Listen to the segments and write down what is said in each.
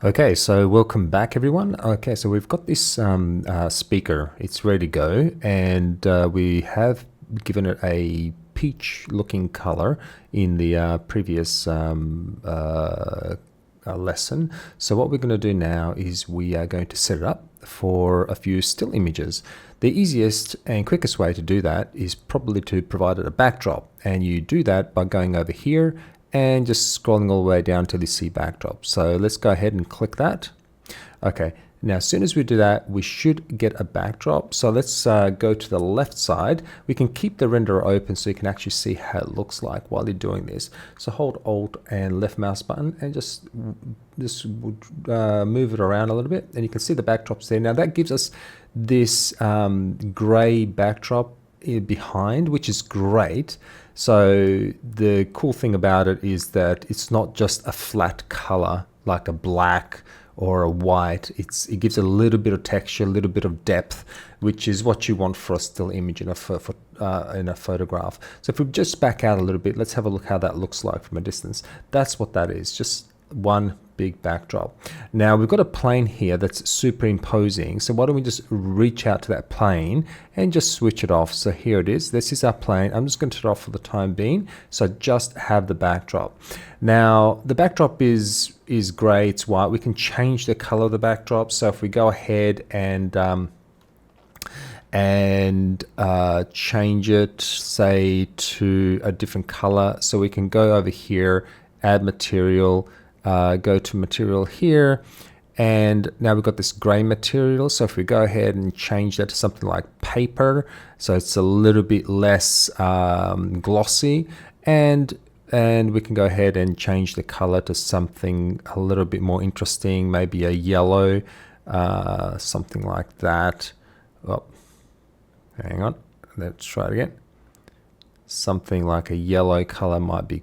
Okay, so welcome back everyone. Okay, so we've got this speaker. It's ready to go, and we have given it a peach looking color in the previous lesson. So what we're going to do now is we are going to set it up for a few still images. The easiest and quickest way to do that is probably to provide it a backdrop, and you do that by going over here and just scrolling all the way down till you see backdrop. So let's go ahead and click that. Okay, now as soon as we do that, we should get a backdrop. So let's go to the left side. We can keep the renderer open so you can actually see how it looks like while you're doing this. So hold Alt and left mouse button and just move it around a little bit, and you can see the backdrops there. Now that gives us this gray backdrop behind, which is great. So the cool thing about it is that it's not just a flat color like a black or a white. It gives a little bit of texture, a little bit of depth, which is what you want for a still image in a photograph. So if we just back out a little bit, let's have a look how that looks like from a distance. That's what that is, just one big backdrop. Now we've got a plane here that's superimposing, so why don't we just reach out to that plane and just switch it off. So here it is, this is our plane. I'm just going to turn it off for the time being, so just have the backdrop. Now the backdrop is gray, it's white. We can change the color of the backdrop. So if we go ahead and change it, say, to a different color, so we can go over here, add material, go to material here, and now we've got this gray material. So if we go ahead and change that to something like paper, so it's a little bit less glossy, and we can go ahead and change the color to something a little bit more interesting, maybe a yellow, something like that. Oh, hang on, let's try it again. Something like a yellow color might be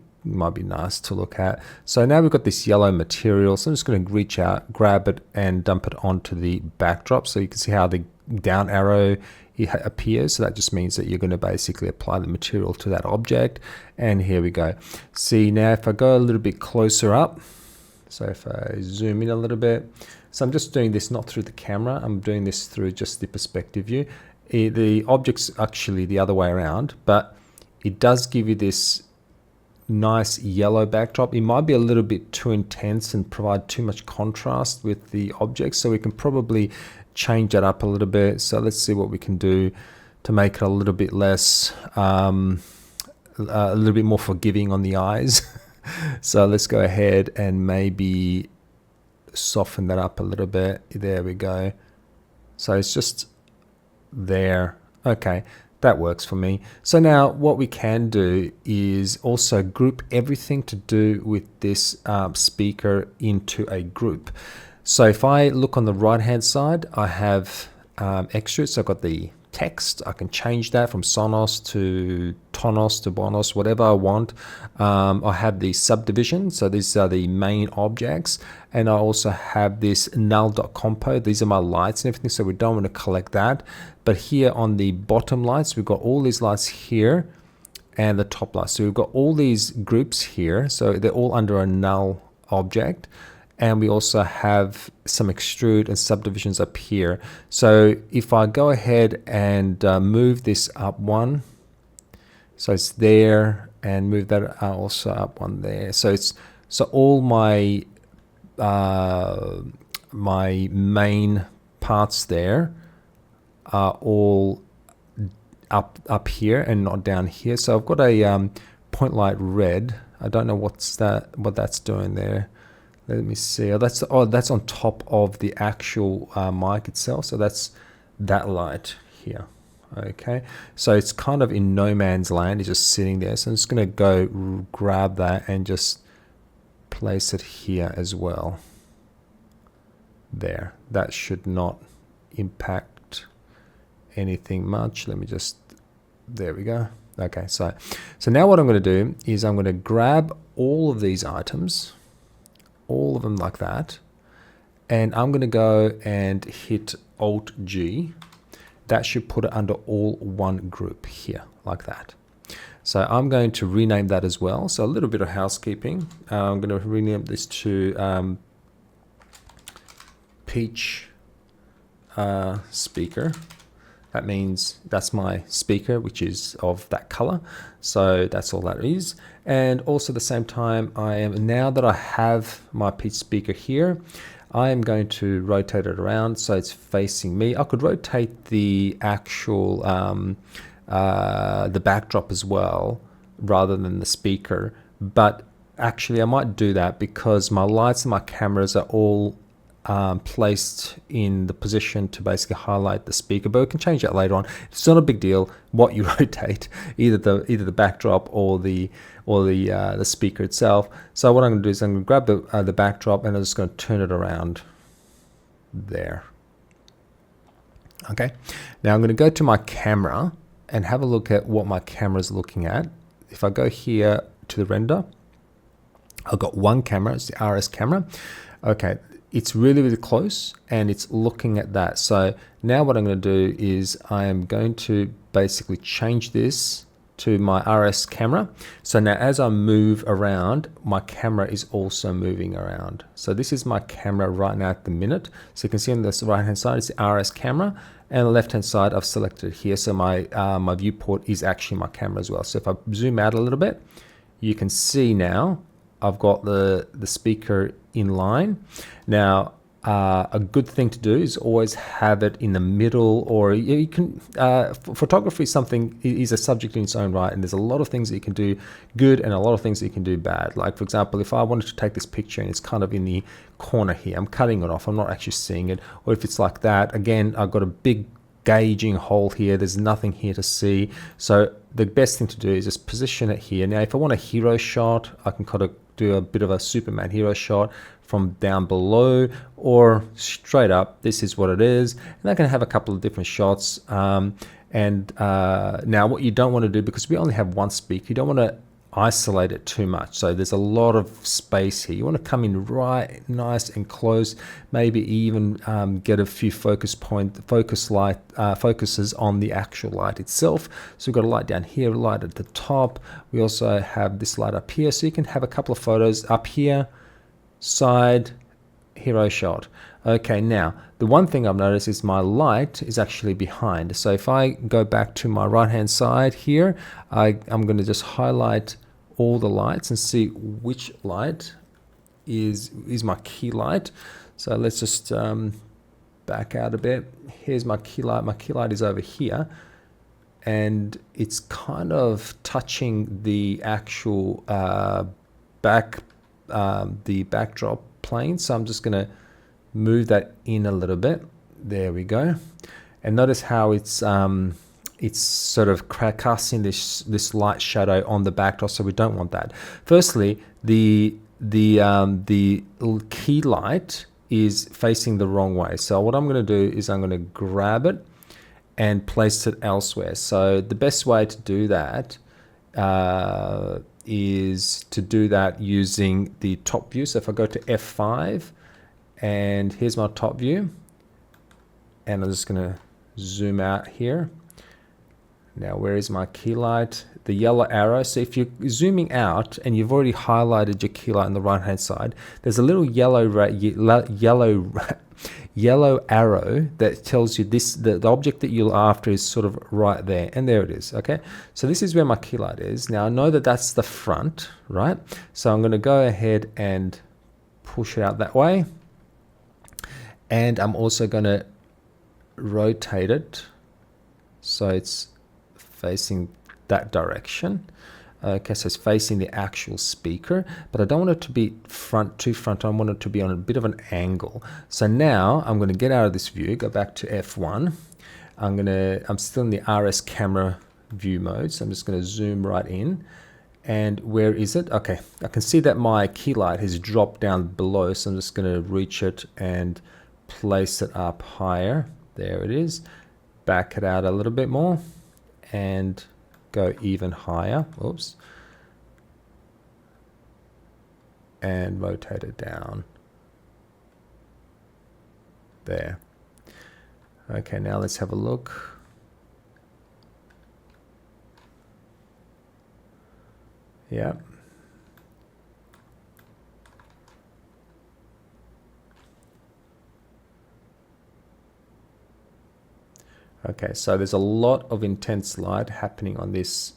nice to look at. So now we've got this yellow material, so I'm just going to reach out, grab it, and dump it onto the backdrop. So you can see how the down arrow appears. So that just means that you're going to basically apply the material to that object. And here we go. See, now if I go a little bit closer up, so if I zoom in a little bit, so I'm just doing this not through the camera, I'm doing this through just the perspective view. The object's actually the other way around, but it does give you this nice yellow backdrop. It might be a little bit too intense and provide too much contrast with the object, so we can probably change that up a little bit. So let's see what we can do to make it a little bit less, a little bit more forgiving on the eyes. So let's go ahead and maybe soften that up a little bit. There we go. So it's just there. Okay, that works for me. So now what we can do is also group everything to do with this speaker into a group. So if I look on the right hand side, I have extras. So I've got the text. I can change that from Sonos to Tonos to Bonos, whatever I want. I have the subdivision, so these are the main objects, and I also have this null.compo. These are my lights and everything, so we don't want to collect that. But here on the bottom lights, we've got all these lights here and the top lights. So we've got all these groups here, so they're all under a null object. And we also have some extrude and subdivisions up here. So if I go ahead and move this up one, so it's there, and move that also up one there. So it's all my my main parts there are all up here and not down here. So I've got a point light red. I don't know what that's doing there. Let me see. Oh, that's on top of the actual mic itself. So that's that light here. Okay. So it's kind of in no man's land. It's just sitting there. So I'm just going to go grab that and just place it here as well. There. That should not impact anything much. Let me just, there we go. Okay. So now what I'm going to do is I'm going to grab all of these items, all of them like that, and I'm going to go and hit Alt G. That should put it under all one group here like that. So I'm going to rename that as well. So a little bit of housekeeping. I'm going to rename this to peach speaker. That means that's my speaker, which is of that color. So that's all that is. And also at the same time, now that I have my peach speaker here, I am going to rotate it around so it's facing me. I could rotate the actual, the backdrop as well, rather than the speaker. But actually I might do that because my lights and my cameras are all placed in the position to basically highlight the speaker, but we can change that later on. It's not a big deal what you rotate, either the backdrop or the speaker itself. So what I'm going to do is I'm going to grab the backdrop and I'm just going to turn it around there. Okay, now I'm going to go to my camera and have a look at what my camera is looking at. If I go here to the render, I've got one camera, it's the RS camera. Okay, it's really, really close and it's looking at that. So now what I'm going to do is I am going to basically change this to my RS camera. So now as I move around, my camera is also moving around. So this is my camera right now at the minute. So you can see on this right hand side, it's the RS camera, and on the left hand side, I've selected here. So my, my viewport is actually my camera as well. So if I zoom out a little bit, you can see now I've got the speaker in line. Now, a good thing to do is always have it in the middle, or you can, photography is a subject in its own right, and there's a lot of things that you can do good and a lot of things that you can do bad. Like for example, if I wanted to take this picture and it's kind of in the corner here, I'm cutting it off, I'm not actually seeing it. Or if it's like that, again, I've got a big gauging hole here, there's nothing here to see. So the best thing to do is just position it here. Now if I want a hero shot, I can kind of do a bit of a Superman hero shot from down below or straight up. This is what it is, and I can have a couple of different shots. Now what you don't want to do, because we only have one speaker, you don't want to isolate it too much. So there's a lot of space here. You want to come in right nice and close, maybe even get a few focuses on the actual light itself. So we've got a light down here, a light at the top. We also have this light up here, so you can have a couple of photos up here, side, hero shot. Okay, now the one thing I've noticed is my light is actually behind. So if I go back to my right hand side here, I'm going to just highlight all the lights and see which light is my key light. So let's just back out a bit. Here's my key light. My key light is over here, and it's kind of touching the actual the backdrop plane. So I'm just going to move that in a little bit. There we go. And notice how it's sort of casting this light shadow on the backdrop, so we don't want that. Firstly, the key light is facing the wrong way. So what I'm going to do is I'm going to grab it and place it elsewhere. So the best way to do that is to do that using the top view. So if I go to F5, and here's my top view, and I'm just going to zoom out here. Now, where is my key light? The yellow arrow. So if you're zooming out and you've already highlighted your key light on the right hand side, there's a little yellow arrow that tells you the object that you're after is sort of right there, and there it is. Okay, so this is where my key light is. Now I know that that's the front, right? So I'm going to go ahead and push it out that way, and I'm also going to rotate it so it's facing that direction. Okay, so it's facing the actual speaker, but I don't want it to be too front. I want it to be on a bit of an angle. So now I'm going to get out of this view, go back to F1. I'm still in the RS camera view mode, so I'm just going to zoom right in. And where is it? Okay, I can see that my key light has dropped down below, so I'm just going to reach it and place it up higher. There it is. Back it out a little bit more and go even higher. Oops. And rotate it down. There. Okay, now let's have a look. Yeah. Okay, so there's a lot of intense light happening on this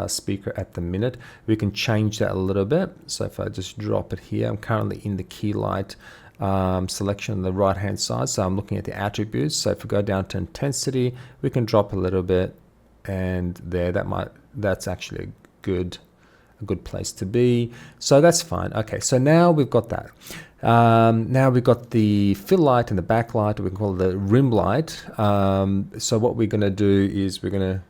speaker at the minute. We can change that a little bit. So if I just drop it here, I'm currently in the key light selection on the right hand side, so I'm looking at the attributes. So if we go down to intensity, we can drop a little bit, and there, that's actually a good place to be. So that's fine. Okay, so now we've got that. Now we've got the fill light and the backlight. We can call it the rim light. So what we're going to do is we're going to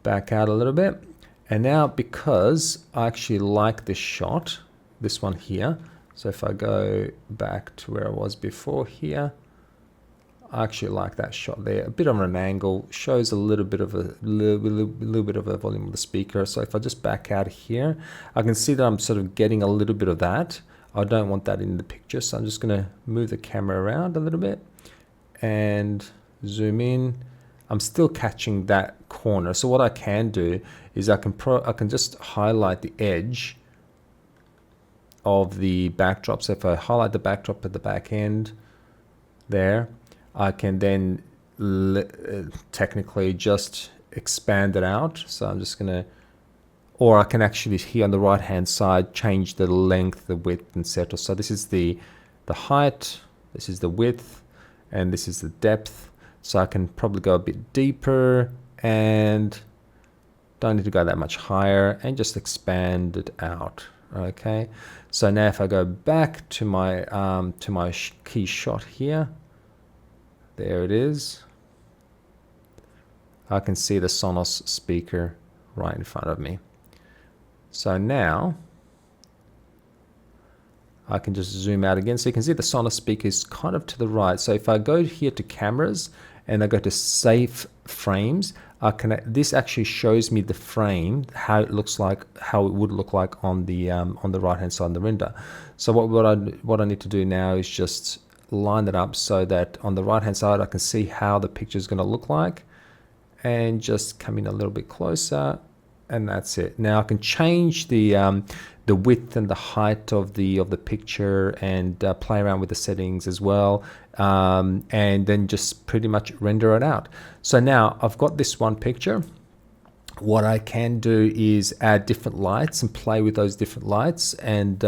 back out a little bit. And now, because I actually like this shot, this one here. So if I go back to where I was before here, I actually like that shot there. A bit on an angle, shows a little bit of a little bit of a volume of the speaker. So if I just back out here, I can see that I'm sort of getting a little bit of that. I don't want that in the picture, so I'm just going to move the camera around a little bit and zoom in. I'm still catching that corner. So what I can do is I can just highlight the edge of the backdrop. So if I highlight the backdrop at the back end there, I can then technically just expand it out. So I'm just going to, or I can actually here on the right hand side change the length, the width, etc. So this is the height, this is the width, and this is the depth. So I can probably go a bit deeper and don't need to go that much higher, and just expand it out. Okay, so now if I go back to my key shot here, there it is. I can see the Sonos speaker right in front of me. So now I can just zoom out again. So you can see the Sonos speaker is kind of to the right. So if I go here to cameras and I go to save frames, this actually shows me the frame, how it looks like, how it would look like on the right hand side of the render. So what I need to do now is just line it up so that on the right hand side I can see how the picture is going to look like, and just come in a little bit closer, and that's it. Now I can change the width and the height of the picture, and play around with the settings as well, and then just pretty much render it out. So now I've got this one picture. What I can do is add different lights and play with those different lights, and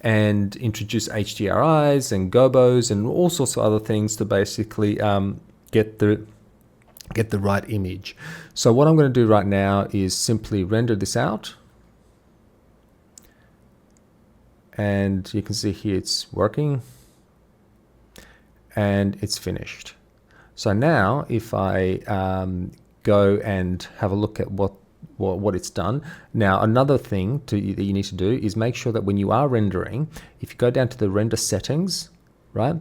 introduce HDRIs and gobos and all sorts of other things to basically get the right image. So what I'm going to do right now is simply render this out, and you can see here it's working and it's finished. So now if I go and have a look at what it's done. Now another thing that you need to do is make sure that when you are rendering, if you go down to the render settings, right,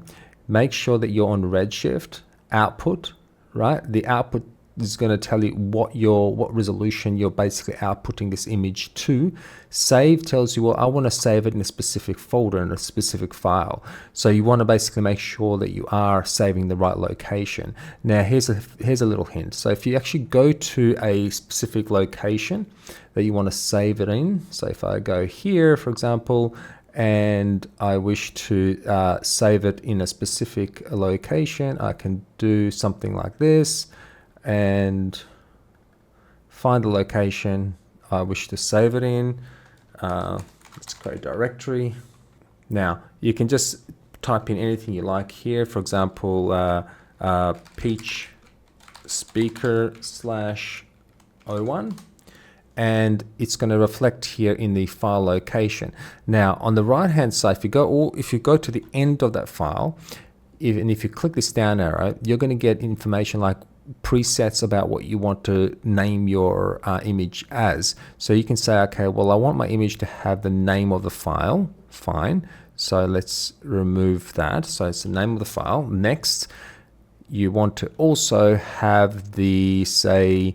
make sure that you're on Redshift output, right? The output is going to tell you what resolution you're basically outputting this image to. Save tells you, well, I want to save it in a specific folder, in a specific file. So you want to basically make sure that you are saving the right location. Now here's a little hint. So if you actually go to a specific location that you want to save it in, so if I go here, for example, and I wish to save it in a specific location, I can do something like this and find the location I wish to save it in. Let's create a directory. Now you can just type in anything you like here. For example, Peach speaker /01, and it's going to reflect here in the file location. Now on the right hand side, if you go to the end of that file, if you click this down arrow, you're going to get information like presets about what you want to name your image as. So you can say, okay, well, I want my image to have the name of the file. Fine. So let's remove that. So it's the name of the file. Next, you want to also have the, say,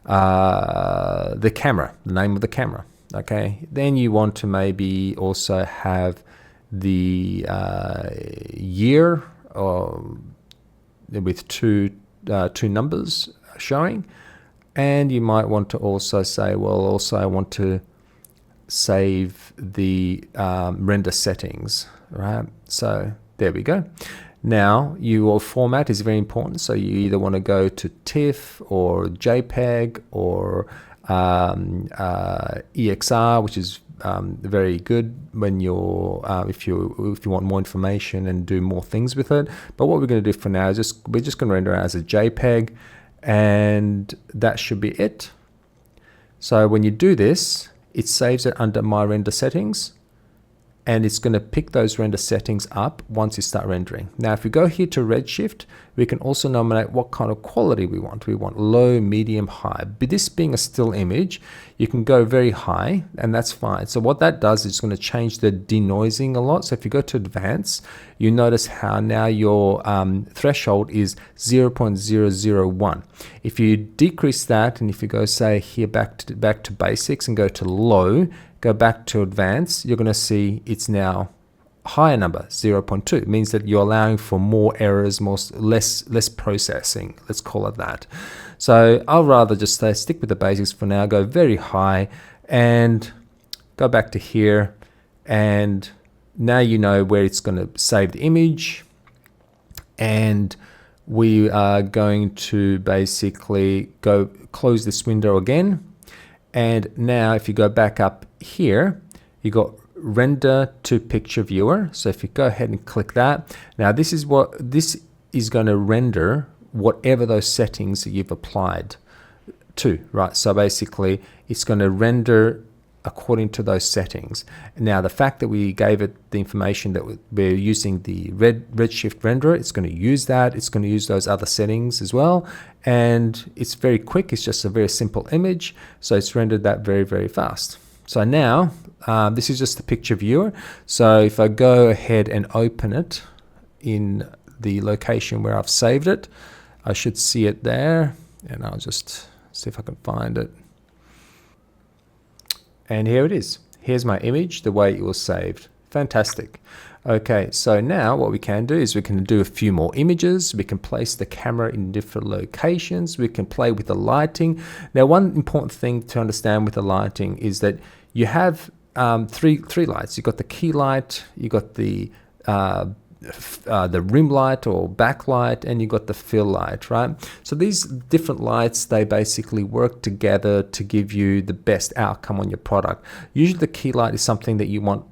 the camera, the name of the camera. Okay. Then you want to maybe also have the year, with two numbers showing, and you might want to also say, well, also I want to save the render settings, right? So there we go. Now, your format is very important, so you either want to go to TIFF or JPEG or EXR, which is very good when you're if you want more information and do more things with it. But what we're going to do for now is we're just going to render it as a JPEG, and that should be it. So when you do this, it saves it under My Render Settings, and it's going to pick those render settings up once you start rendering. Now, if we go here to Redshift, we can also nominate what kind of quality we want. We want low, medium, high. But this being a still image, you can go very high, and that's fine. So what that does is it's going to change the denoising a lot. So if you go to Advanced, you notice how now your threshold is 0.001. If you decrease that, and if you go, say, here back to basics and go to low, go back to advanced, you're going to see it's now higher number, 0.2. It means that you're allowing for more errors, less processing, let's call it that. So I'll rather just stick with the basics for now, go very high, and go back to here, and now you know where it's going to save the image, and we are going to basically go close this window again. And now if you go back up here, you got render to picture viewer. So if you go ahead and click that, now this is going to render whatever those settings that you've applied to, right? So basically it's going to render according to those settings. Now the fact that we gave it the information that we're using the Redshift renderer, it's going to use that. It's going to use those other settings as well, and it's very quick. It's just a very simple image, so it's rendered that very, very fast. So now this is just the picture viewer. So if I go ahead and open it in the location where I've saved it, I should see it there, and I'll just see if I can find it. And here it is. Here's my image, the way it was saved. Fantastic. Okay, so now what we can do is we can do a few more images. We can place the camera in different locations. We can play with the lighting. Now, one important thing to understand with the lighting is that you have three lights. You've got the key light, you got the rim light or backlight, and you got the fill light, right? So these different lights, they basically work together to give you the best outcome on your product. Usually the key light is something that you want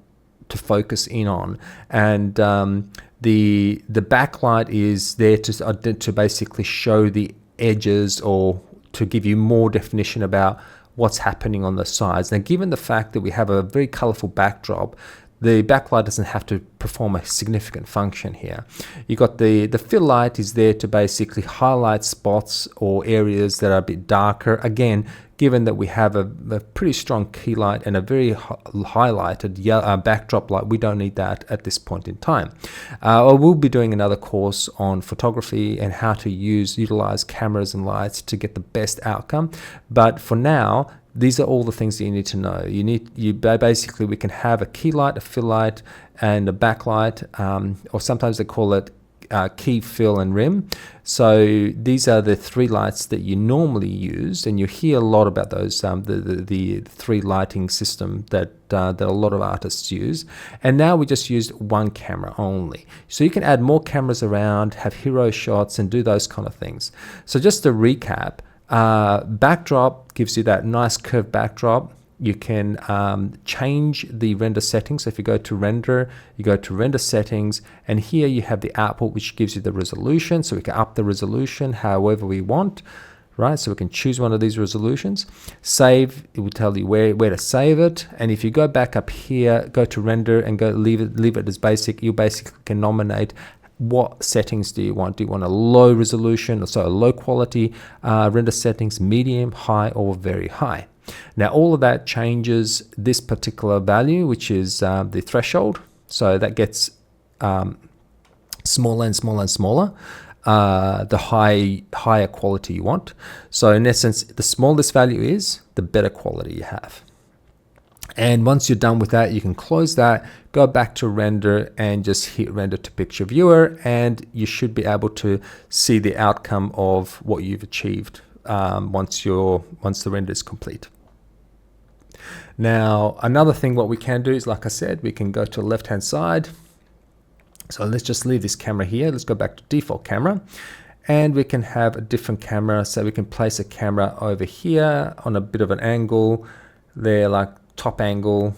to focus in on, and the backlight is there to basically show the edges or to give you more definition about what's happening on the sides. Now, given the fact that we have a very colorful backdrop, the backlight doesn't have to perform a significant function here. You got the fill light is there to basically highlight spots or areas that are a bit darker. Again, given that we have a pretty strong key light and a very highlighted backdrop light, we don't need that at this point in time. I will be doing another course on photography and how to utilize cameras and lights to get the best outcome. But for now, these are all the things that you need to know. Basically, we can have a key light, a fill light, and a backlight, or sometimes they call it key, fill, and rim. So these are the three lights that you normally use, and you hear a lot about those, the three lighting system that a lot of artists use. And now we just use one camera only. So you can add more cameras around, have hero shots, and do those kind of things. So just to recap, backdrop gives you that nice curved backdrop. You can change the render settings. So if you go to render, you go to render settings, and here you have the output, which gives you the resolution. So we can up the resolution however we want, right? So we can choose one of these resolutions. Save, it will tell you where to save it. And if you go back up here, go to render and go leave it as basic, you basically can nominate what settings do you want. Do you want a low resolution, so a low quality render settings, medium, high, or very high? Now all of that changes this particular value, which is the threshold. So that gets smaller and smaller and smaller the higher quality you want. So in essence, the smaller this value is, the better quality you have. And once you're done with that, you can close that, go back to render, and just hit render to picture viewer, and you should be able to see the outcome of what you've achieved once the render is complete. Now, another thing what we can do is, like I said, we can go to the left hand side, So let's just leave this camera here. Let's go back to default camera, and we can have a different camera. So we can place a camera over here on a bit of an angle there, like top angle.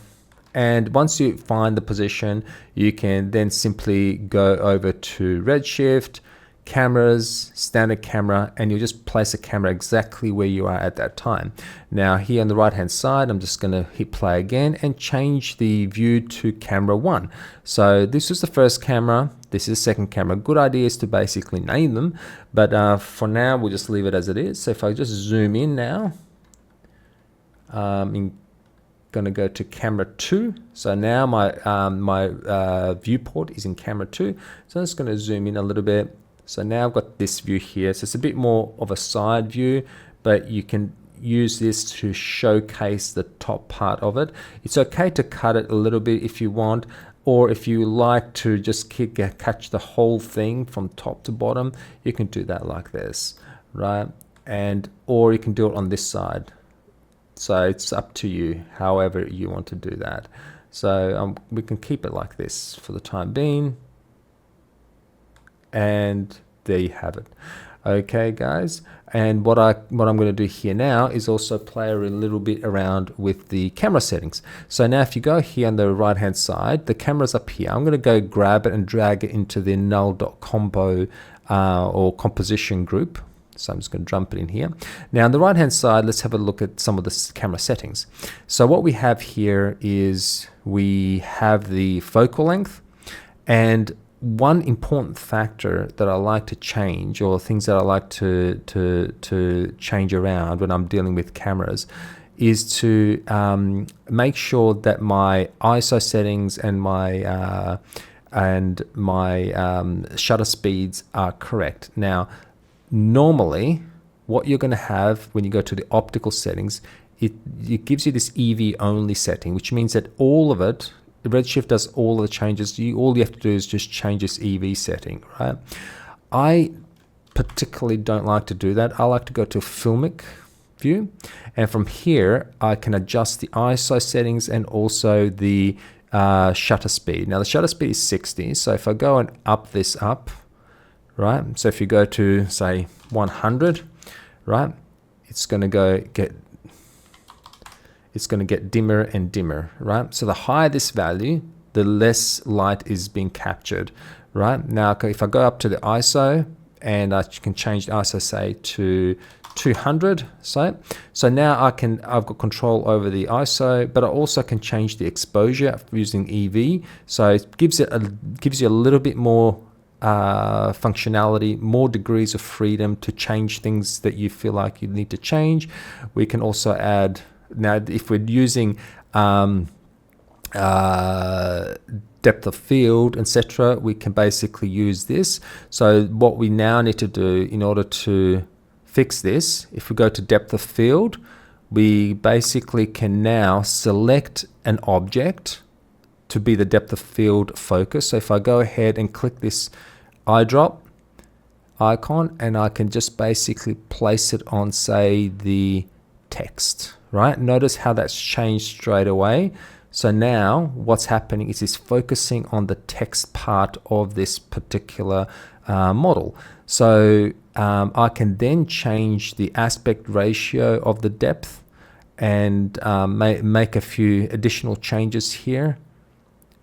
And once you find the position, you can then simply go over to Redshift, cameras, standard camera, and you just place a camera exactly where you are at that time. Now here on the right hand side, I'm just going to hit play again and change the view to camera 1. So this is the first camera, this is the second camera. Good idea is to basically name them, but for now we'll just leave it as it is. So if I just zoom in now, going to go to camera 2. So now my viewport is in camera 2. So I'm just going to zoom in a little bit. So now I've got this view here. So it's a bit more of a side view, but you can use this to showcase the top part of it. It's okay to cut it a little bit if you want, or if you like to just catch the whole thing from top to bottom, you can do that like this, right? Or you can do it on this side. So it's up to you, however you want to do that. So we can keep it like this for the time being. And there you have it. Okay, guys. And what I'm going to do here now is also play a little bit around with the camera settings. So now if you go here on the right hand side, the camera's up here. I'm going to go grab it and drag it into the null.combo or composition group. So I'm just going to jump it in here. Now on the right hand side, let's have a look at some of the camera settings. So what we have here is we have the focal length, and one important factor that I like to change, or things that I like to change around when I'm dealing with cameras, is to make sure that my ISO settings and my shutter speeds are correct. Now, normally, what you're going to have when you go to the optical settings, it gives you this EV only setting, which means that all of it, Redshift does all of the changes. All you have to do is just change this EV setting, right? I particularly don't like to do that. I like to go to filmic view, and from here I can adjust the ISO settings and also the shutter speed. Now the shutter speed is 60, so if I go and up this up, right? So if you go to say 100, right? It's going to get dimmer and dimmer, right? So the higher this value, the less light is being captured, right? Now, if I go up to the ISO, and I can change the ISO, say, to 200, so now I've got control over the ISO, but I also can change the exposure using EV. So it gives you a little bit more functionality, more degrees of freedom to change things that you feel like you need to change. We can also add, now if we're using depth of field, etc., we can basically use this. So what we now need to do in order to fix this, if we go to depth of field, we basically can now select an object to be the depth of field focus. So if I go ahead and click this eyedrop icon, and I can just basically place it on, say, the text, right? Notice how that's changed straight away. So now what's happening is it's focusing on the text part of this particular model. So I can then change the aspect ratio of the depth and make a few additional changes here.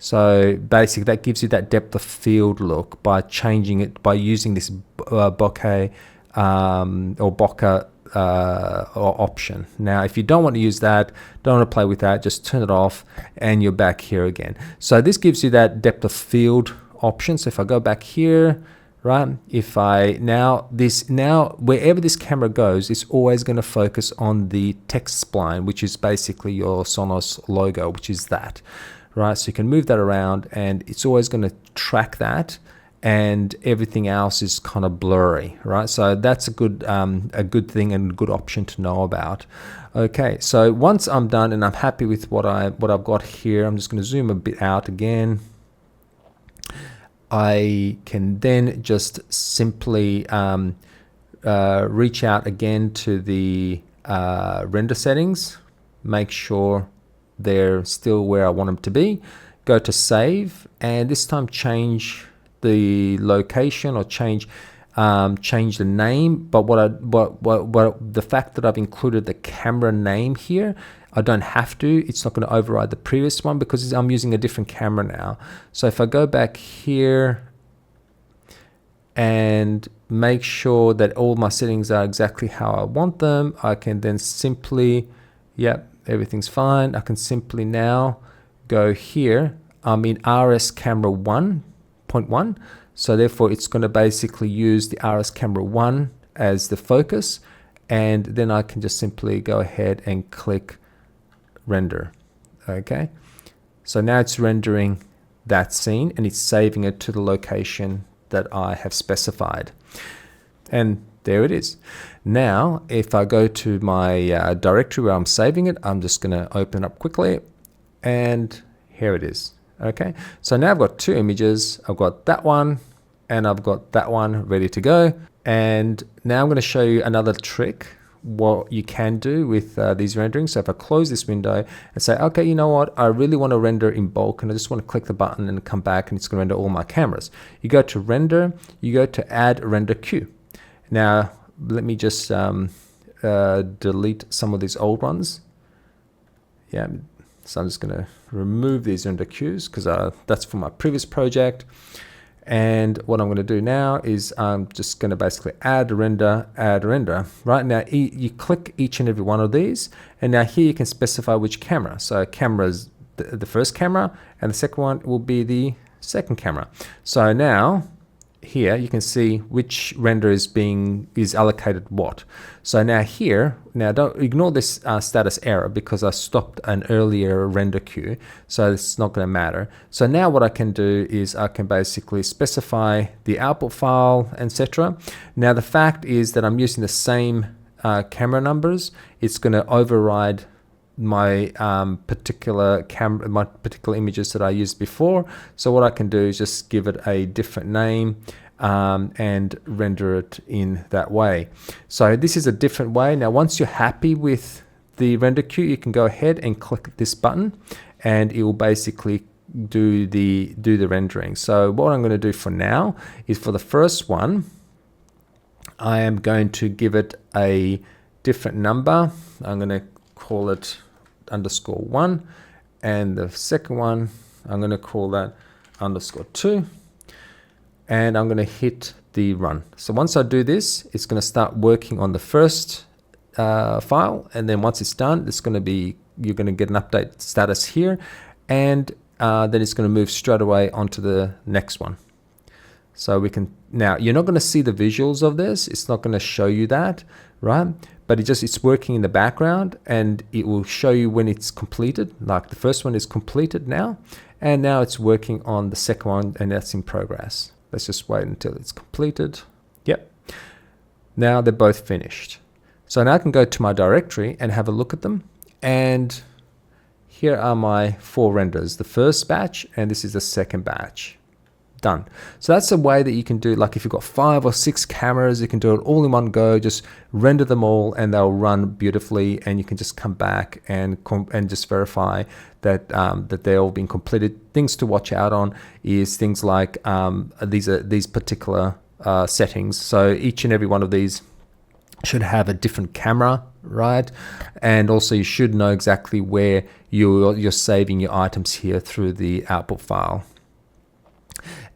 So basically that gives you that depth of field look by changing it, by using this bokeh or bokeh option. Now if you don't want to use that, don't want to play with that, just turn it off and you're back here again. So this gives you that depth of field option. So if I go back here, right, if I now wherever this camera goes, it's always going to focus on the text spline, which is basically your Sonos logo, which is that, right? So you can move that around and it's always going to track that, and everything else is kind of blurry, right? So that's a good thing and a good option to know about. Okay, so once I'm done and I'm happy with what I've got here, I'm just going to zoom a bit out again. I can then just simply reach out again to the render settings, make sure they're still where I want them to be, go to save, and this time change the location or change the name, but the fact that I've included the camera name here, I don't have to. It's not going to override the previous one because I'm using a different camera now. So if I go back here and make sure that all my settings are exactly how I want them, I can then simply, yep, everything's fine. I can simply now go here. I'm in RS camera 1.1. So therefore it's going to basically use the RS camera 1 as the focus. And then I can just simply go ahead and click render. Okay. So now it's rendering that scene and it's saving it to the location that I have specified. And there it is. Now, if I go to my directory where I'm saving it, I'm just going to open up quickly, and here it is. Okay, so now I've got two images. I've got that one and I've got that one ready to go. And now I'm going to show you another trick, what you can do with these renderings. So if I close this window and say, okay, you know what, I really want to render in bulk and I just want to click the button and come back and it's going to render all my cameras. You go to render, you go to add render queue. Now let me just delete some of these old ones. Yeah, so I'm just going to remove these render queues because that's from my previous project. And what I'm going to do now is I'm just going to basically add render. Right now, you click each and every one of these, and now here you can specify which camera. So camera is the first camera, and the second one will be the second camera. So now here you can see which render is allocated what. So now here, now don't ignore this status error because I stopped an earlier render queue, so it's not going to matter. So now what I can do is I can basically specify the output file, etc. Now the fact is that I'm using the same camera numbers. It's going to override my particular images that I used before. So what I can do is just give it a different name and render it in that way. So this is a different way. Now once you're happy with the render queue, you can go ahead and click this button and it will basically do the rendering. So what I'm going to do for now is for the first one, I am going to give it a different number. I'm going to call it _1, and the second one I'm going to call that _2, and I'm going to hit the run. So once I do this, it's going to start working on the first file, and then once it's done, you're going to get an update status here, and then it's going to move straight away onto the next one. So we can, now you're not going to see the visuals of this, it's not going to show you that, right? But it's working in the background and it will show you when it's completed. Like the first one is completed now, and now it's working on the second one and that's in progress. Let's just wait until it's completed. Yep. Now they're both finished. So now I can go to my directory and have a look at them. And here are my 4 renders, the first batch, and this is the second batch. Done. So that's a way that you can do, like if you've got 5 or 6 cameras, you can do it all in one go, just render them all and they'll run beautifully, and you can just come back and just verify that that they're all being completed. Things to watch out on is things like these particular settings. So each and every one of these should have a different camera, right? And also you should know exactly where you're saving your items here through the output file.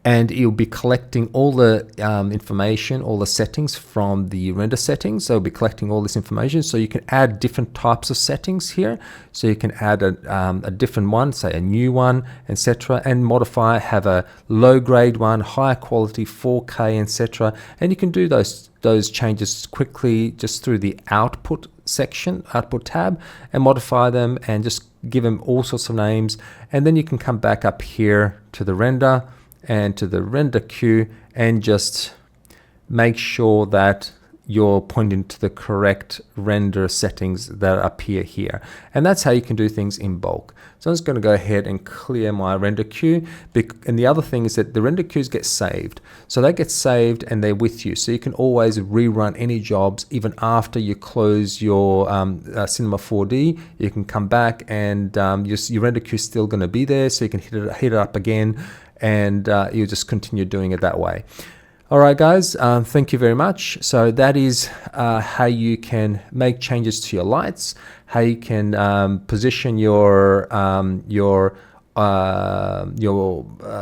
And you'll be collecting all the information, all the settings from the render settings. So it'll be collecting all this information. So you can add different types of settings here. So you can add a different one, say a new one, etc., and modify, have a low grade one, higher quality, 4K, etc. And you can do those changes quickly just through the output section, output tab, and modify them and just give them all sorts of names. And then you can come back up here to the render and to the render queue and just make sure that you're pointing to the correct render settings that appear here. And that's how you can do things in bulk. So I'm just going to go ahead and clear my render queue. And the other thing is that the render queues get saved. So they get saved and they're with you. So you can always rerun any jobs even after you close your CINEMA4D. You can come back and your render queue is still going to be there. So you can hit it up again and you'll just continue doing it that way. All right, guys, thank you very much. So that is how you can make changes to your lights, how you can position your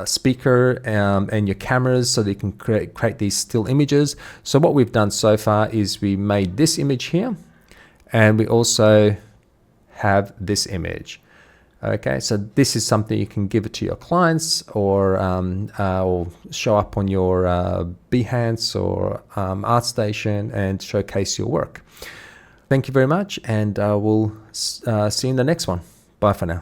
speaker and your cameras so that you can create these still images. So what we've done so far is we made this image here, and we also have this image. Okay, so this is something you can give it to your clients, or show up on your Behance or ArtStation and showcase your work. Thank you very much, and we'll see you in the next one. Bye for now.